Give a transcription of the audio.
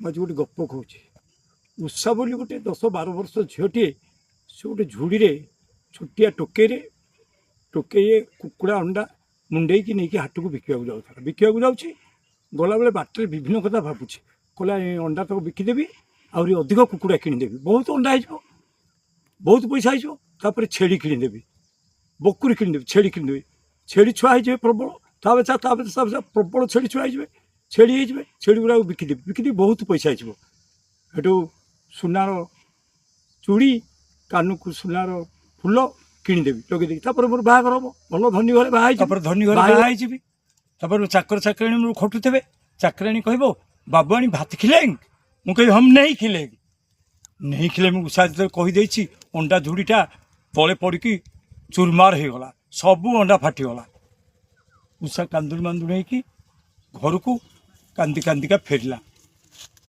मुझे गोटे गप कहूँ उषा बोली गोटे 10-12 वर्ष झीटे से गोटे झुड़ी छोटिया टोके कुकुड़ा अंडा मुंडे की नहीं हाट को बिकवा जाऊँगी गला बेले बाटर विभिन्न कथा भावुँ कहला अंडा तक बिकिदेवी आहरी अधिक कुकुड़ा किणीदेवी बहुत अंडा हो बहुत पैसा होपर छेड़ी किणीदेवी बकुरी किणीदेवी छेड़ी किणीदेवी छेड़ी छुआ हो प्रबल प्रबल छेड़ी छुआ हो छेड़ी हो छेड़ी गुड़ा बिकिदेवी बहुत पैसा हो सुनार चूड़ी कान को सुनार फुल किणीदेवी लगे मोर बाहर हम भल धनी घरे बाहर धनी घरे बाहर चाकर चाकराणी खटुथे चाकराणी कह बाबुआणी भात खिलेंगे मुझे हम नहीं खिलेंगे नहीं खिले उषा जो कहीदे अंडा झुड़ीटा तले पड़ी चुरमार हो गला सबू अंडा फाटीगला उषा कांदुड़ मांदुड़ हो घर को कांदी कांदिका फेरला।